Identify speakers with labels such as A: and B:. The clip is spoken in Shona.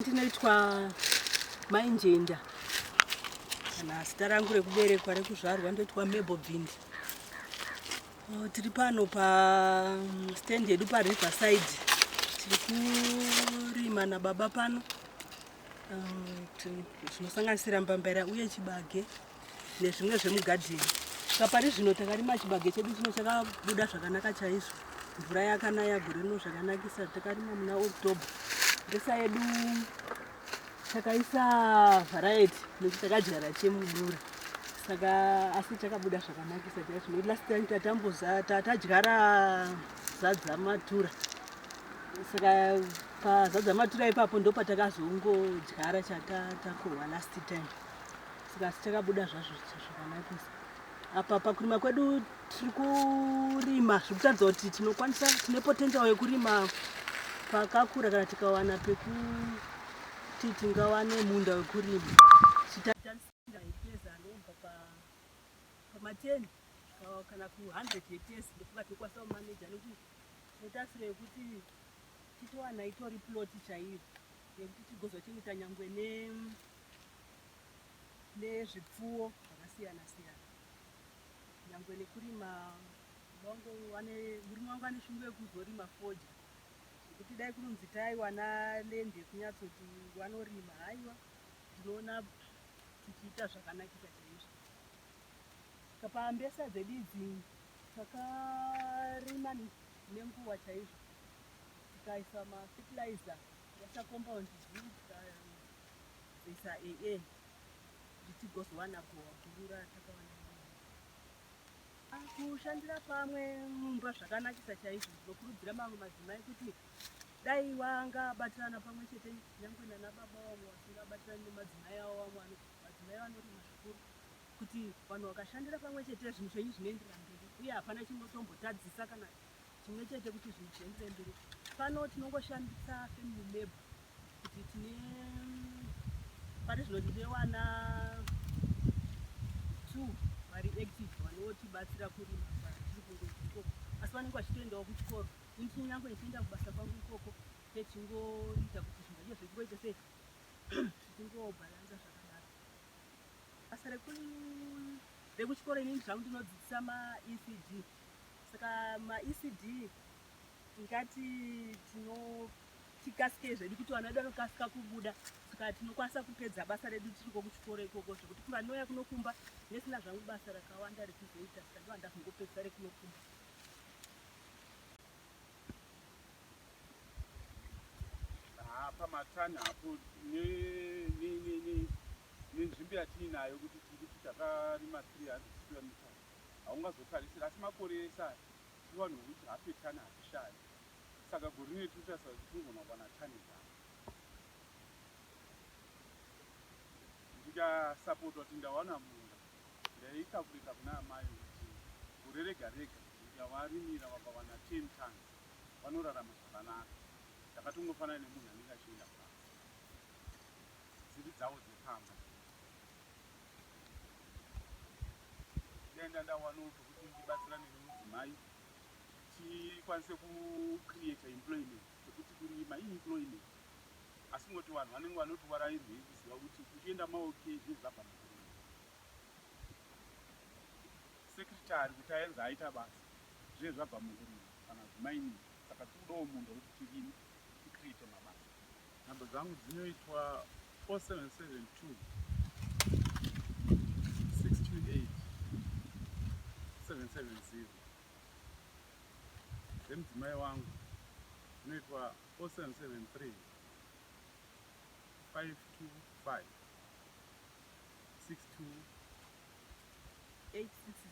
A: Ndinoitwa Mai Njenda. Kana zita rangu rekuberekwa rekuzvarwa ndoitwa Marbel Bvindi. Tiri pano pa stand yedu pa Riverside. Tiri kurima nababa pano. Zvinosanganisira mbambara uye chibage nezvimwe zvemugadheni. Kapari zvino takarima chibage chedu chino chakabuda zvakanaka chaizvo. Mvura yakanaya gore rino zvakanakisa. Takarima muna October. Ndesa yedu takaisa variety nekuti takadyara chemudura. Saka asi chakabuda zvakanakisa chaizvo. Last time tadyara zadza matura. Saka pazadza matura ipapo ndo patakazongodyara chatakohwa last time. Saka chakabuda zvazvo zvakanakisa. Apa pakurima kwedu tiri kurima zvekuratidza kuti tine potential yekurima pakakura kana tikawana pekuti tingawane munda wekurima. Chitarisira hekeza anobva pama10 kana ku100 hectares ndofunga tinokwanisa kumaneja nekuti tinotarisira yekuti titowana itori plot chaiyo yekuti tigozochengeta nyangwe nezvipfuwo zvakasiyana siyana. Nyangwe nekurima murume wangu ane shungu yekuzorima fodya. Kuti dai kunonzi taiwana land yekunyatsoti vanorima, haiwa ndinoona tichiita zvakanakisa chaizvo. Kapambesa dzedu idzi takarima nenguva chaizvo. Tikaisa mafertilizer yasa compound tikaisa AA kuti tigozowana kurura takawana. Kushandira pamwe mumba zvakanakisa chaizvo. Ndinokurudzira mamwe madzimai kuti dai wangabatirana pamwe chete nyangwe nanababa wavo vasingabatirani nemadzimai avo vamwe madzimai vanorima zvikuru kuti vanhu vakashandira pamwe chete zvinhu zvenyu zvinoendera mberi uye hapana chinotombotadzisa kana chimwe chete kuti zvinhu zviendere mberi. Pano tinongoshandisa family labor kuti pari zvino tine wana 2 vari active vanotibatsira kurima tiri kungoikoko asi vanenge vachitoendawo kuchikoro. Ini nyangwe ndichienda kubasa kwangu ikoko techingoita kuti zvinhu zvacho zvichingoita sei zvichingobhalanza zvakadaro. Basa rekuchikoro inini zvangu ndinodzidzisa maECD. Saka maECD tingati tikasike zvedu kuti vana vedu vanokasika kubuda. Saka tinokwanisa kupedza basa redu tiriko kuchikoro ikoko zvekuti kunganouya kunokumba nesina zvangu basa rakawanda rekuzoita. Saka ndo handazongopedza rekunokumba.
B: Pamatani hapo nenzvimbo yatiinayo kuti tiri takarima 300 km haungazotarisira, asi makore esa tiwanhu kuti hape tani hatishaya. Saka gore rino tinotarisa kuti tinogona kuwana tani dzavo. Ndikasapotwa kuti ndawana munda ndaikapurika kuna amai kuti gore rega rega ndikavarimira vakawana 10 tons vanorarama zvakanaka. Takatongofanana nemunhu anenge achienda pasi dziri dzavo dzepamba. Ndaenda ndawanawo pekuti ndibatsirane nemudzimai tikwanise kucreate employment sekuti kurima iemployment. Asi ngoti vanhu vanenge vanoti warairwei kuziva kuti uchienda maoke zvezvabva mukurima. Sekretari kuti aenza aita basa zvezvabva mukurima kana kumaini. Saka tinodawo munhu wekuti tirime create mabasa. Namba dzangu dzinoitwa 4772 628 770. Nemudzimai wangu dzinoitwa 4773 525 62
A: 866.